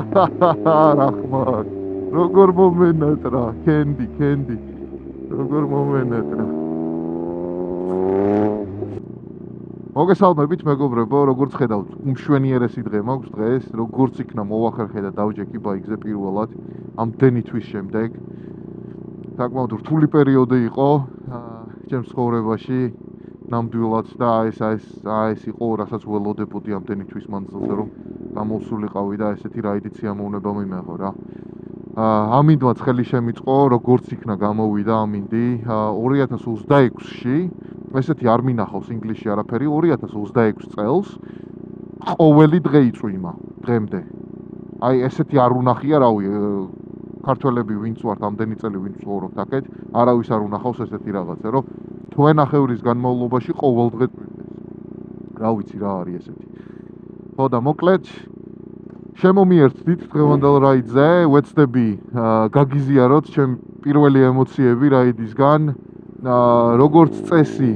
Rahman. Როგორ მომენატრა, კენდი. Როგორ მომენატრა. მოგესალმებით მეგობრებო, როგორც ხედავთ, უმშვენიერესი დღე მაქვს დღეს, როგორც იქნა მოვახერხე და დავჯექი ბაიკზე პირველად ამდენი თვის შემდეგ. საკმაოდ რთული პერიოდი იყო ჩემს ცხოვრებაში, ნამდვილად და ეს იყო, რასაც ველოდებოდი ამდენი თვის მანძილზე, რომ გამოვსულიყავი და ესეთი რაიდით სიამოვნება მიმეღო რა. ამინდმაც ხელი შემიწყო, როგორც იქნა გამოვიდა ამინდი 2026-ში, ესეთი არ მინახავს ინგლისში არაფერი, 2026 წელს ყოველი დღე იწვიმა დღემდე. აი ესეთი არ უნახია, რავი, ქართველები ვინც ვართ ამდენი წელი ვინც ვცხოვრობთ აქეთ, არავის არ უნახავს ესეთი რაღაცა, რომ თვენახევრის განმავლობაში ყოველ დღე წვიმდეს. რა ვიცი რა არის ესეთი. ხო და მოკლედ შემომიერთდით დღევანდელ რაიდზე, ვეცდები გაგიზიაროთ ჩემი პირველი ემოციები რაიდისგან, როგორც წესი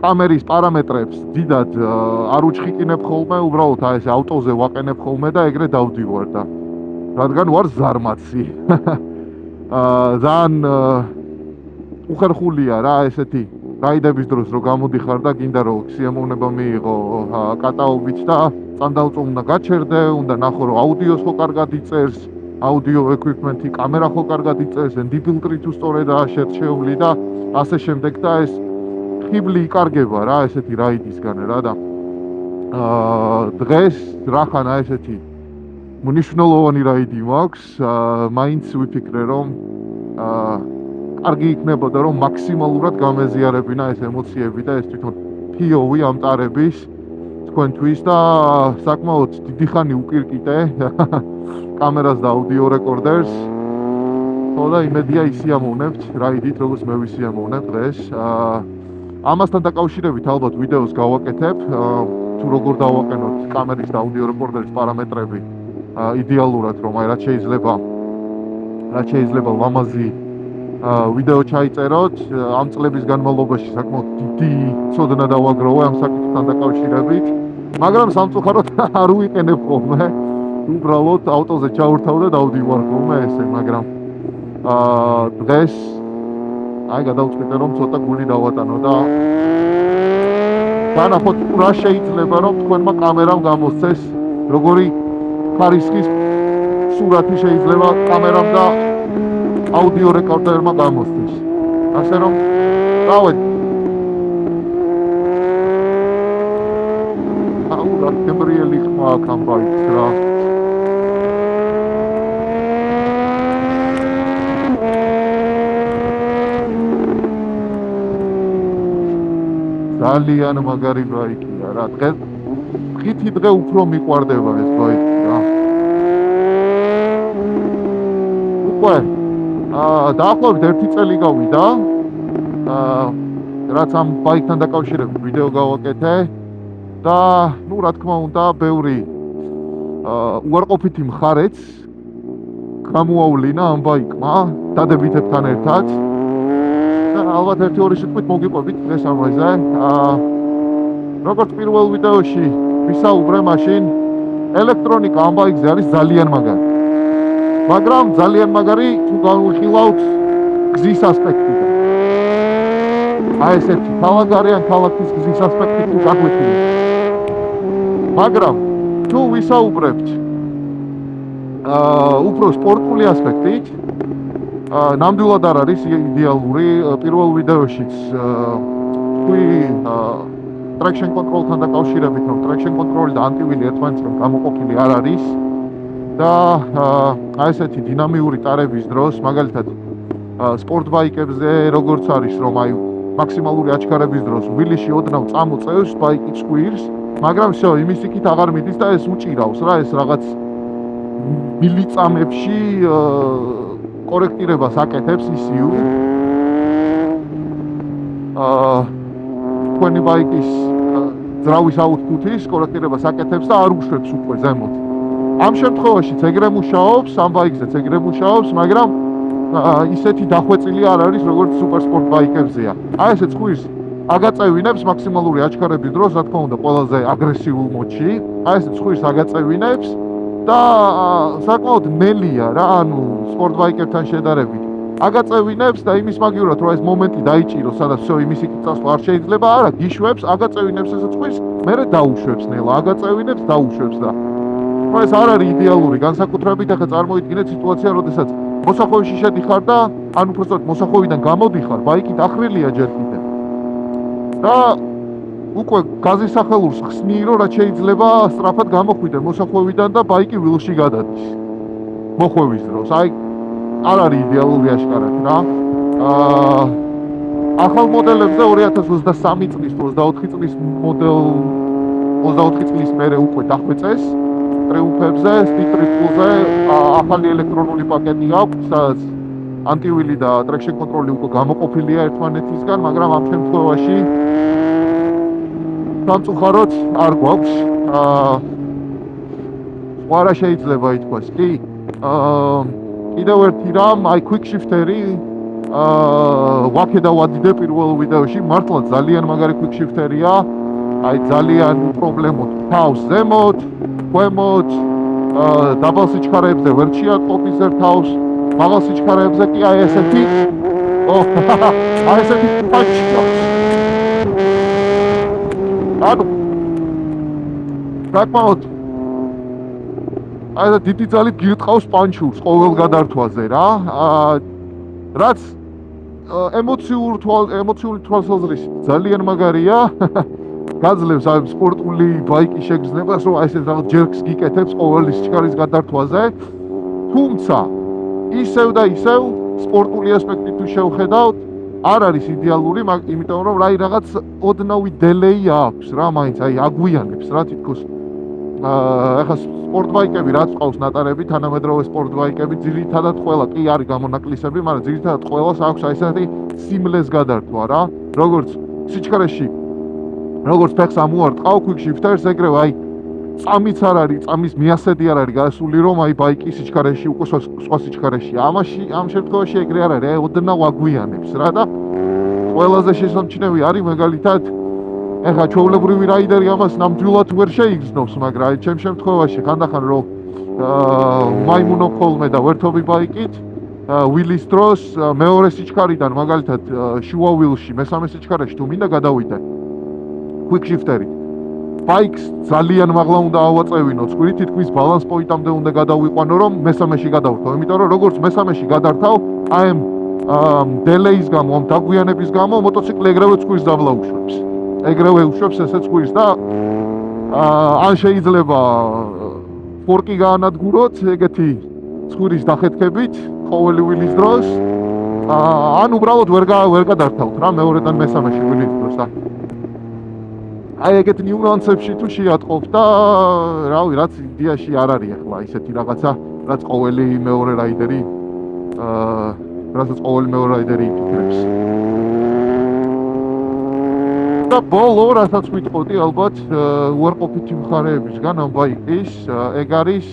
კამერის პარამეტრებს დიდად არ უჩხიკინებ ხოლმე, უბრალოდ ეს ავტოზე ვაყენებ ხოლმე და ეგრე დავდივარ და რადგან ვარ ზარმაცი. ძალიან უხერხულია რა ესეთი რაიდების დროს რო გამოდიხარ და გინდა რომ სიამოვნება მიიღო კატაობით და წანდავწო უნდა გაჩერდე, უნდა ნახო რომ აუდიოს ხო კარგად იწერს, აუდიო ეკვიპმენტი, კამერა ხო კარგად იწერს, ენდიფილტრი თუ სწორედაა შერჩეული და ასე შემდეგ და ეს ხიბლი იკარგება რა ესეთი რაიდისგან რა და დღეს რახანა ესეთი მნიშვნელოვანი რაიდი მაქვს, მაინც ვიფიქრე რომ კარგი იქნებოდა რომ მაქსიმალურად გამეზიარებინა ეს ემოციები და ეს თვითონ POV ამტარების თქვენთვის და საკმაოდ დიდი ხანი უკირკიტე კამერას და აუდიო რეკორდერს. ხო და იმედია ისიამოვნებთ რაიდით, როგორც მე ვისიამოვნებ დღეს. ამასთან დაკავშირებით ალბათ ვიდეოს გავაკეთებ, თუ როგორ დავაყენოთ კამერის და აუდიო რეკორდერის პარამეტრები იდეალურად, რომ აი რაც შეიძლება ლამაზი ვიდეო ჩაიწეროთ. ამ წლების განმავლობაში საკმაოდ დიდი ცოდნა დავაგროვე ამ საკითხთან დაკავშირებით, მაგრამ სამწუხაროდ არ ვიყენებ ხოლმე. უბრალოდ ავტოზე ჩავრთავ და დავდივარ ხოლმე ესე, მაგრამ დღეს აი გადავწყვიტე რომ ცოტა გული დავატანო და განახოთ რა შეიძლება რომ თქვენმა კამერამ გამოსცეს, როგორი ხარისხის სურათი შეიძლება კამერამ და აუდიო რეკორდერმა გამოსცეს. ასე რომ დავედი. რა თემბრიელი ხმა აქ ამ ბაიკს რა. ძალიან მაგარი ბაიკია რა. დღითი დღე უფრო მიყვარდება ეს ბაიკი რა. უკვე დაახლოებით 1 წელი გავიდა, რაც ამ ბაიკთან დაკავშირებით ვიდეო გავაკეთე და ნუ რა თქმა უნდა ბევრი უარყოფითი მხარეც გამოავლინა ამ ბაიკმა დადებითებთან ერთად და ალბათ 1-2 სიტყვით მოგიყვებით დღეს ამაზე. როგორც პირველ ვიდეოში ვისაუბრე, მაშინ ელექტრონიკა ამ ბაიკზე არის ძალიან მაგარი. მაგრამ ძალიან მაგარი თუ განვიხილავთ გზის ასპექტიდან. აი ესეთი ქალაქარი ან ქალაქის გზის ასპექტი თუ გაგვიხილავთ. მაგრამ თუ ვისაუბრებთ უფრო სპორტული ასპექტით, ნამდვილად არ არის იდეალური. პირველ ვიდეოშიც თქვი traction control-თან დაკავშირებით, რომ traction control და ანტივილი ერთმანეთთან გამოყოფილი არ არის და აი ესეთი დინამიური ტარების დროს, მაგალითად სპორტ ბაიკებზე როგორც არის, რომ აი მაქსიმალური აჩქარების დროს ვილიში ოდნავ წამოწევს, ბაიკი წვირს, მაგრამ всё, იმის იქით აღარ მიდის და ეს უჭირავს რა, ეს რაღაც მილიწამებში კორექტირებას აკეთებს ECU. თქვენი ბაიკის ძრავის აუთპუტის კორექტირებას აკეთებს და არ უშვებს უკვე ზემოთ. ამ შემთხვევაშიც ეგრე მუშაობს, ამ ბაიკზეც ეგრე მუშაობს, მაგრამ ისეთი დახვეწილი არ არის, როგორც სუპერსპორტ ბაიკებზეა. აი ესე წვირს აგაწევინებს მაქსიმალური აჩქარების დროს, რა თქმა უნდა, ყველაზე აგრესიულ მოდში. აი ეს ცხვირს აგაწევინებს და საკმაოდ ნელია რა, ანუ სპორტბაიკერთან შედარებით. აგაწევინებს და იმის მაგივრად, რომ ეს მომენტი დაიჭიროს, სადაც всё იმის იქ წასვლა არ შეიძლება, არა, გიშვებს, აგაწევინებს ეს ცხვირს, მერე დაუშვებს ნელა, აგაწევინებს, დაუშვებს და ეს არ არის იდეალური განსაკუთრებით, ახლა წარმოიდგინეთ სიტუაცია, როდესაც მოსახვევში შედიხარ და ან უბრალოდ მოსახვევიდან გამოდიხარ, ბაიკით ახრილია ჯერ კიდევ. და უკვე გაზის სახელურს ხსნი, რომ რაც შეიძლება სწრაფად გამოხვიდე მოსახვევიდან და ბაიკი ვილში გადადის. მოხვევის დროს. აი არ არის იდეალური აშკარად რა. ახალ მოდელებზე 2023 წლის 24 წლის მოდელ 24 წლის მერე უკვე დახვეწეს ტრიუმფებზე, სტრიტ-ტრიპლზე ახალი ელექტრონული პაკეტი აქვს, სადაც ანტივილი და ტრექშენ კონტროლი უკვე გამოყოფილია ერთმანეთისგან, მაგრამ ამ შემთხვევაში სამწუხაროდ არ გვაქვს. სხვა რა შეიძლება ითქვას კი? კიდევ ერთი რამ, აი quick shift-ერი ვაქე და ვადიდე პირველ ვიდეოში, მართლა ძალიან მაგარი quick shift-ერია. აი ძალიან უპრობლემოდ თავს ზემოთ, ქვემოთ, დაბალ სიჩქარეებზე ვერ შეატყობს ერთ თავს, მაღალ სიჩქარეებზე კი აი ესეთი აი ესეთი პანჩი აქვს. ანუ საკმაოდ აი და დიდი ძალით გირტყავს პანჩურს ყოველ გადართვაზე რა. რაც ემოციური თვალსაზრისით ძალიან მაგარია. გაძლევს აი სპორტული ბაიკის შეგრძნებას, რომ აი ესეთ რაღაც ჯერკს გიკეთებს ყოველი სიჩქარის გადართვაზე. თუმცა ისევ და ისევ სპორტული ასპექტით თუ შევხედავთ, არ არის იდეალური, იმიტომ რომ აი რაღაც ოდნავი დელეი აქვს რა, მაინც აი აგვიანებს რა თითქოს. ახლა სპორტბაიკები რაც ყავს ნატარები, თანამედროვე სპორტბაიკები ძირითადად ყველა კი არის გამონაკლისები, მაგრამ ძირითადად ყველას აქვს აი ესეთი სიმლეს გადართვა რა, როგორც სიჩქარეში როგორც ფეხს ამუარტყავ quick shift-ers, ეგრევე აი წამიც არ არის, წამის მიასედი არ არის გასული, რომ აი ბაიკის სიჩქარეში უკვე სხვა სიჩქარეში. ამ შემთხვევაში ეგრე არ არის, აი ოდნავ აგვიანებს რა და ყველაზე შესამჩნევი არის მაგალითად ეხლა ჩვეულებრივი რაიდერი ამას ნამდვილად ვერ შეიგრძნობს, მაგრამ აი ჩემ შემთხვევაში ხანდახან რომ მაიმუნო ხოლმე და ვერთობი ბაიკით ვილის დროს მეორე სიჩქარიდან მაგალითად შუა ვილში, მესამე სიჩქარეში თუ მინდა გადავიდე quick shift-ერი. ბაიკს ძალიან მაღლა უნდა ავაწევინო, ცხვირი თითქმის ბალანს პოინტამდე უნდა გადავიყვანო, რომ მესამეში გადავრთო. იმიტომ რომ როგორც მესამეში გადართავ, აი ამ დელეის გამო, ამ დაგვიანების გამო მოტოციკლი ეგრევე ცხვირს დაბლაუშვებს. ეგრევე უშვებს ესე ცხვირს და ან შეიძლება ფორკი გაანადგუროთ ეგეთი ცხვირის დახეთქებით ყოველი ვილის დროს, ან უბრალოდ ვერ გადართავთ რა მეორედან მესამეში ვილის დროს და აი ეგეთ ნიუანსებში თუ შეატყობ და რავი, რაც იდეაში არ არის ახლა ისეთი რაღაცა, რაც ყოველი მეორე რაიდერი იფიქრებს. და ბოლო, რასაც ვიტყოდი ალბათ უარყოფითი მხარეებისგან ამ ბაიკის, ეგ არის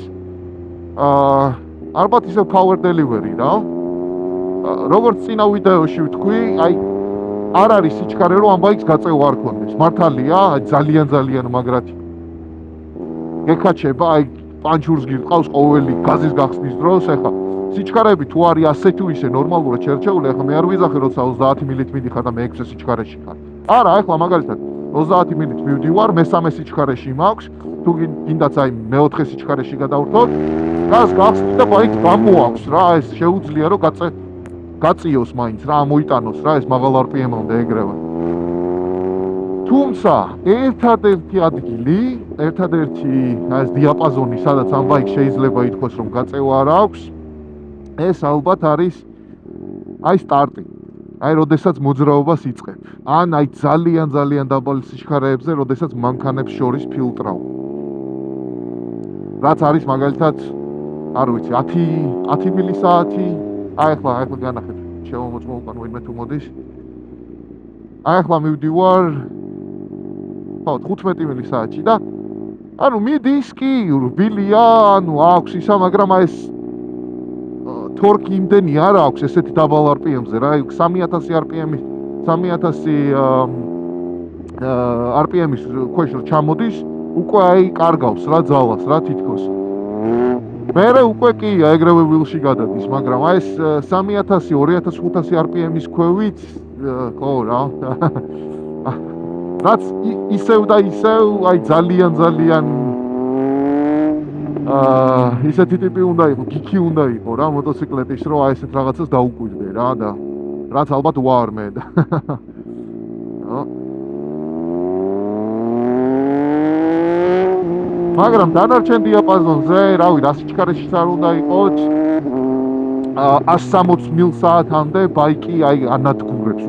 ალბათ ისევ power delivery რა. როგორც წინა ვიდეოში ვთქვი, აი არ არის სიჩქარე რომ ამ ბაიკს გაწევა არ ქონდეს. მართალია, ძალიან მაგრად გეკაჩება, აი პანჩურს გირყავს ყოველი გაზის გახსნის დროს. ეხლა სიჩქარეები თუ არის ასე თუ ისე ნორმალურად შერჩეული, ეხლა მე არ ვიზახე როცა 30 მილით მიდიხარ და მე 6 სიჩქარეში ხარ. არა, ეხლა მაგალითად 30 მილით მივდივარ, მესამე სიჩქარეში მაქვს, თუ გინდაც აი მეოთხე სიჩქარეში გადავრთოთ, გაზ გახსნით და ბაიკს გამოაქვს რა, ეს შეუძლია რომ გაწიოს მაინც რა, მოიტანოს რა, ეს მაღალ RPM-მდე ეგრევე. თუმცა ერთადერთი ადგილი, ერთადერთი ეს დიაპაზონი, სადაც ამ ბაიკს შეიძლება ითქვას რომ გაწევა არ აქვს, ეს ალბათ არის აი სტარტი. აი როდესაც მოძრაობას იწყებ. ან აი ძალიან დაბალი სიჩქარეებზე, როდესაც მანქანებს შორის ფილტრავ. რაც არის მაგალითად, არ ვიცი, 10 მილისაათი. აი ახლა განახეთ, შემომოწმო უკან ვინმე თუ მოდის. აი ახლა მივდივარ 15 მილისაათში და ანუ მიდის კი, რბილია, ანუ აქვს ისა, მაგრამ აი ეს თორკი იმდენი არ აქვს ესეთი დაბალ RPM-ზე რა, 3000 RPM-ის, 3000 RPM-ის ქვეშ ჩამოდის, უკვე აი კარგავს რა ძალას, რა თითქოს. მერე უკვე კი ეგრევე ვილში გადადის, მაგრამ აი ეს 3000-2500 RPM-ის ქვევით, ხო რა. რაც ისევ და ისევ აი ძალიან ისეთი ტიპი უნდა იყო, გიქი უნდა იყო რა მოტოციკლეტის, რომ აი ესეთ რაღაცას დაუკვირდე რა და რაც ალბათ ვარ მე. მაგრამ დანარჩენ დიაპაზონზე, რავი, რა სიჩქარეშიც არ უნდა იყოთ. 160 მილ/საათამდე ბაიკი აი ანადგურებს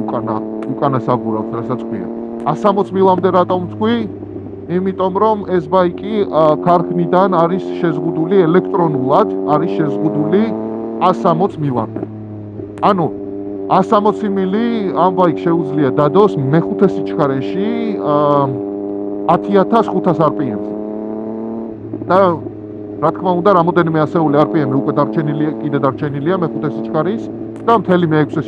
უკანა საბურავს, რასაც ქვია. 160 მილამდე რატომ თქვი? იმიტომ რომ ეს ბაიკი ქარხნიდან არის შეზღუდული ელექტრონულად, არის შეზღუდული 160 მილამდე. ანუ 160 მილი ამ ბაიკს შეუძლია დადოს მეხუთე სიჩქარეში 10500 RPM-ზე. და რა თქმა უნდა, რამოდენიმე ასეული RPM უკვე დარჩენილია მეხუთე სიჩქარის და მთელი მეექვსე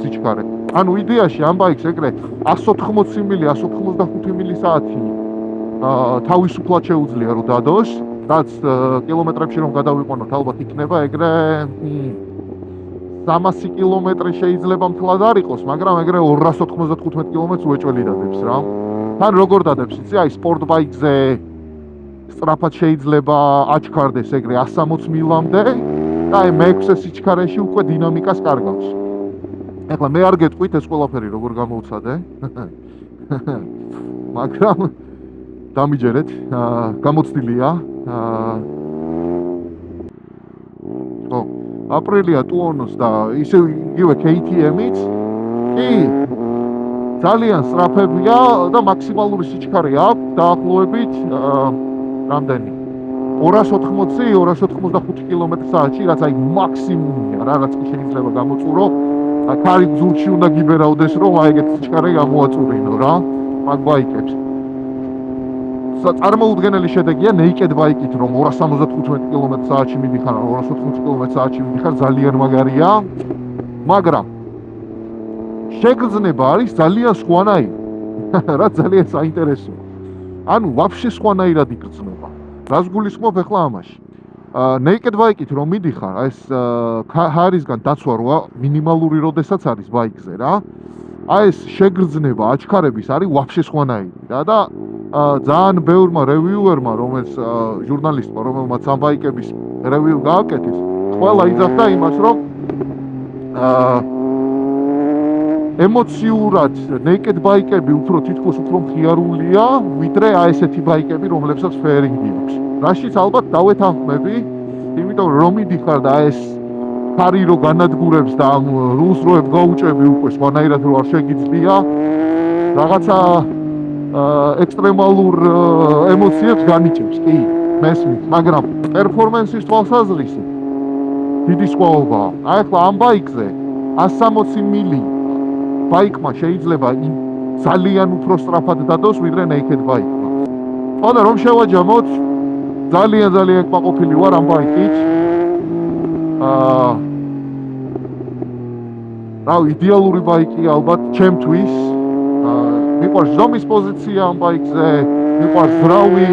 სიჩქარე. ანუ იდეაში ამ ბაიკს ეგრე 180 მილი, 185 მილი/საათი თავისუფლად შეუძლია რომ დადოს, რაც კილომეტრებში რომ გადავიყვანოთ, ალბათ იქნება ეგრე 300 კილომეტრი შეიძლება მთლად არ იყოს, მაგრამ ეგრე 295 კილომეტრს უეჭველი დადებს რა. თან როგორ დადებს, იცი, აი სპორტ ბაიკზე სწრაფად შეიძლება აჩქარდეს ეგრე 160 მილამდე და აი მეექვსე სიჩქარეში უკვე დინამიკას კარგავს. ეხლა მე არ გეტყვით ეს ყველაფერი როგორ გამოვცადე. მაგრამ დამიჯერეთ, გამოცდილია. ხო, აპრილია ტუონოს და ისევ იგივე KTM-იც კი ძალიან სწრაფებია და მაქსიმალური სიჩქარე აქვს დაახლოებით რამდენი 280-285 კილომეტր/საათში, რაც აი მაქსიმუმია რა, რაც შეიძლება გამოწურო. ქარი გზურში უნდა გიბერავდეს, რომ აი ეგეთი სიჩქარე გამოაწურინო რა, მაგ ბაიკებს. წარმოუდგენელი შედეგია naked ბაიკით, რომ 275 კილომეტր/საათში მიდიხარ, 280 კილომეტր/საათში მიდიხარ, ძალიან მაგარია. მაგრამ შეგრძნება არის ძალიან სხვანაირი. რაც ძალიან საინტერესოა. ანუ ვაფშე სხვანაირად იგრძნობა. რას გულისხმობ ახლა ამაში? naked ბაიკით რომ მიდიხარ, ეს ჰარისგან დაცვა როა მინიმალური როდესაც არის ბაიკზე რა. აი ეს შეგრძნება აჩქარების არის ვაფშე სხვანაირი რა და ძალიან ბევრმა რევიუერმა, რომელიც ჟურნალისტმა, რომელმაც ამ ბაიკების რევიუ გააკეთეს, ყველა იძახდა იმას, რომ ემოციურად naked ბაიკები თითქოს უფრო მხიარულია, ვიდრე აი ესეთი ბაიკები, რომლებსაც ფეერინგი აქვს. რაშიც ალბათ დავეთანხმები, იმიტომ რომ მიდიხარ და ეს ქარი რო განადგურებს და ამ რულს რო გაუჭები უკვე სხვანაირად რო არ შეგიძლია, რაღაცა ექსტრემალურ ემოციებს განიჭებს, კი, მესმის, მაგრამ პერფორმანსის თვალსაზრისით დიდი სხვაობაა. აი ახლა ამ ბაიკზე 160 მილი ბაიკმა შეიძლება ძალიან უფრო სწრაფად დადოს, ვიდრე naked ბაიკმა. ხოდა რომ შევაჯამოთ, ძალიან კმაყოფილი ვარ ამ ბაიკით. რავი, იდეალური ბაიკი ალბათ ჩემთვის. მიყვარს ზომის პოზიცია ამ ბაიკზე, მიყვარს ძრავი,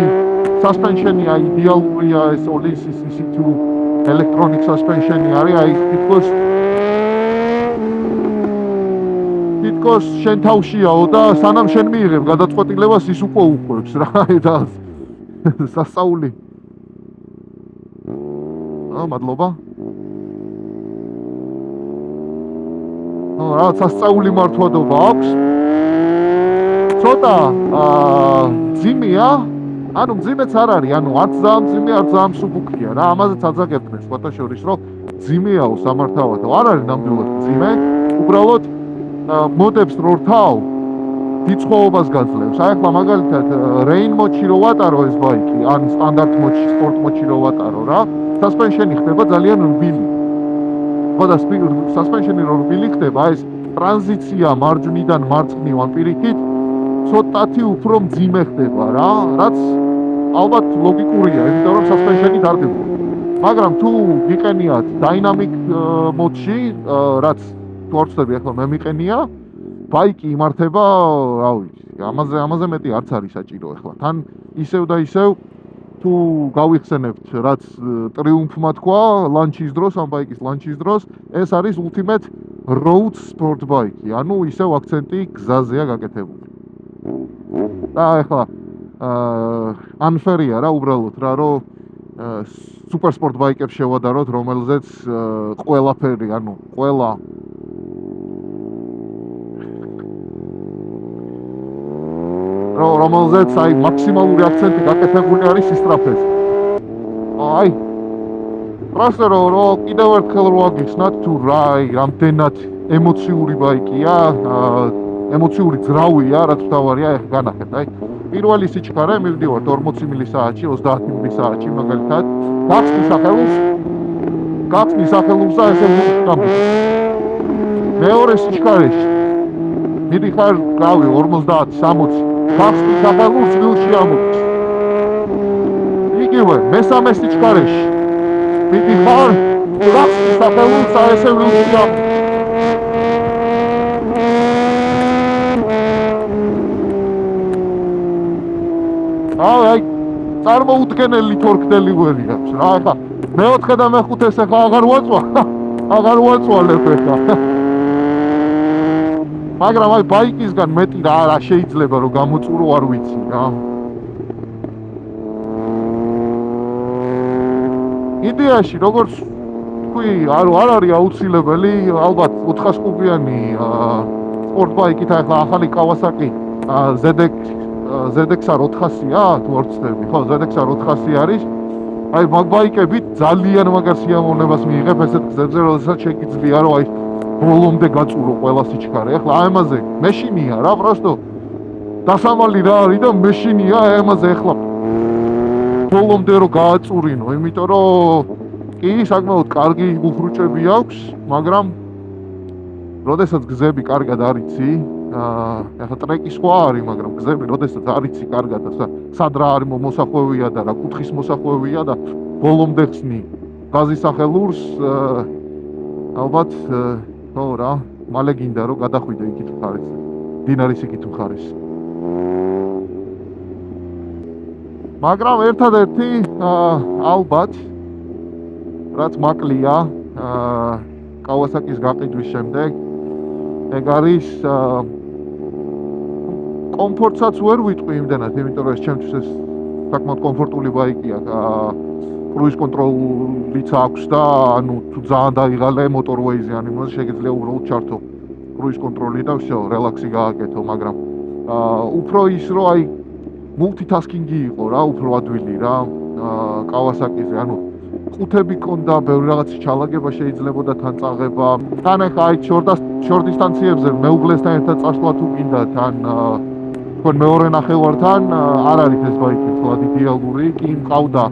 suspension-ი აი იდეალურია, ეს Olysis EC2 electronic suspension-ი არის, აი თითქოს შენ თავშიაო და სანამ შენ მიიღებ გადაწყვეტილებას ის უკვე უყვებს რა, და სასწაული. მადლობა. რა სასწაული მართვადობა აქვს. ცოტა მძიმეა, ანუ მძიმეც არ არის, ანუ არც ძალიან მძიმე, არც ძალიან მსუბუქია რა, ამაზეც აძაგებდნენ სხვათა შორის, რომ მძიმეაო სამართავათო, არ არის ნამდვილად მძიმე, უბრალოდ მოდებს რო რთავ, დიდ სხვაობას გაძლევს. აი ახლა მაგალითად rain mode-ში რო ვატარო ეს ბაიკი, ან სტანდარტ mode-ში, sport mode-ში რო ვატარო რა, suspension-ი ხდება ძალიან რბილი. ხოდა suspension-ი რო რბილი ხდება, ეს ტრანზიცია მარჯვნიდან მარცხნივ პირიქით ცოტათი უფრო მძიმე ხდება რა, რაც ალბათ ლოგიკურია, იმიტომ რომ suspension-ი დარდება. მაგრამ თუ გიყენიათ dynamic mode-ში, რაც თუ არ ვცდები ახლა მე მიყენია, ბაიკი იმართება, რა ვიცი, ამაზე მეტი არც არის საჭირო ახლა. თან ისევ და ისევ თუ გავიხსენებთ, რაც ტრიუმფმა თქვა ლანჩის დროს, ამ ბაიკის ლანჩის დროს, ეს არის ultimate road sport bike-ი, ანუ ისევ აქცენტი გზაზეა გაკეთებული. და ახლა unfair-ია რა უბრალოდ რა, რომ super sport bike-ებს შევადაროთ, რომელზეც ყველაფერი, ანუ ყველა რომელზეც აი მაქსიმალური აქცენტი გაკეთებული არის სისწრაფეზე. აი პროსტო რომ კიდევ ერთხელ რო აგიხსნათ თუ რა რამდენად ემოციური ბაიკია, ემოციური ძრავია, რაც თავარია ეხლა განახეთ. აი პირველი სიჩქარე მივდივართ 40 მილი/საათში, 30 მილი/საათში მაგალითად. გახსნის სახელურსა ესე ვუყავ. მეორე სიჩქარეში მიდიხარ გავი 50-60 გახსნის სახელურს ვილში ამოდის. იგივე მესამე სიჩქარეში მიდიხარ გახსნის სახელურსა ესე ვილში ამოდის. აი წარმოუდგენელი torque delivery აქვს რა ახლა მეოთხე და მეხუთეს ახლა აღარ ვაწვალებ ახლა მაგრამ აი ბაიკისგან მეტი რა შეიძლება რომ გამოწურო არ ვიცი რა იდეაში როგორც თქვი არ არის აუცილებელი ალბათ 400 კუბიანი სპორტ ბაიკით ახლა ახალი Kawasaki ZX-R 400-ია თუ არ ვცდები, ხო, ZX-R 400 არის. აი მაგ ბაიკებით ძალიან მაგარ სიამოვნებას მიიღებ ესეთ გზებზე, როდესაც შეგიძლია რომ აი ბოლომდე გაწურო ყველა სიჩქარე. ახლა აი ამაზე მეშინია რა, პროსტო. დასამალი რა არის და მეშინია აი ამაზე ახლა ბოლომდე რომ გააწურინო, იმიტომ რომ კი საკმაოდ კარგი უხრუჭები აქვს, მაგრამ როდესაც გზები კარგად არიცი ახლა ტრეკი სხვა არის, მაგრამ გზები, როდესაც არიცი კარგად და სად რა არის მოსახვევია და რა კუთხის მოსახვევია და ბოლომდე ხსნი გაზის სახელურს, ალბათ, ხო რა, მალე გინდა რომ გადახვიდე იქით მხარეს, დინარის იქით მხარეს. მაგრამ ერთადერთი ალბათ, რაც მაკლია Kawasaki-ს გაყიდვის შემდეგ, ეგ არის კომფორტსაც ვერ ვიტყვი იმდენად, იმიტომ რომ ეს ჩემთვის ეს საკმაოდ კომფორტული ბაიკია. კრუიზ კონტროლიც აქვს და ანუ თუ ძალიან დაიღალე motorway-ზე ან იმაზე შეგიძლია უბრალოდ ჩართო კრუიზ კონტროლი და всё, რელაქსი გააკეთო, მაგრამ უფრო ის რომ აი multitasking-ი იყო რა, უფრო ადვილი რა Kawasaki-ზე, ანუ ყუთები კონდა, ბევრი რაღაცის ჩალაგება შეიძლებოდა თან წაღება. თან ახლა აი short დისტანციებზე მეუღლესთან ერთად წასვლა თუ გინდა, თან თქვენ მეორე ნახევართან არ არის ეს ბაიკი თლად იდეალური, კი მყავდა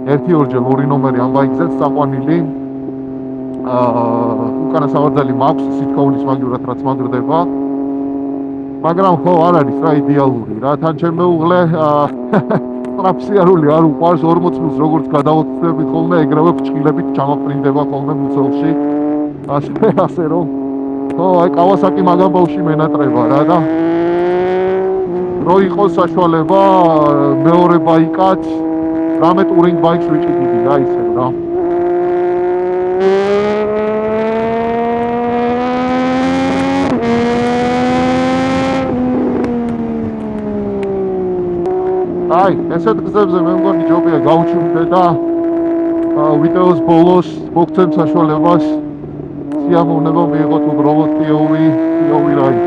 1-2 ორი ნომერი ამ ბაიკზეც წაყვანილი. უკანა სავარძელი მაქვს სითქაულის მაგივრად რაც მაგრდება. მაგრამ ხო არ არის რა იდეალური რა, თან ჩემ მეუღლე ტრაფსიარული არ უყვარს 40 მილს როგორც გადავოცდები ხოლმე, ეგრევე ფრჩხილებით ჩამაფრინდება ხოლმე მუცელში. ასე რომ ხო, აი Kawasaki მაგამ ბავში მენატრება რა და რო იყოს საშუალება მეორე ბაიკად რამე ტურინგ ბაიკს ვიჭიდიდი რა ისე რა. აი, ესეთ გზებზე მე მგონი ჯობია გავუჩვენდე და ვიდეოს ბოლოს მოგცემ საშუალებას სიამოვნება მიიღოთ უბრალოდ POV რაი.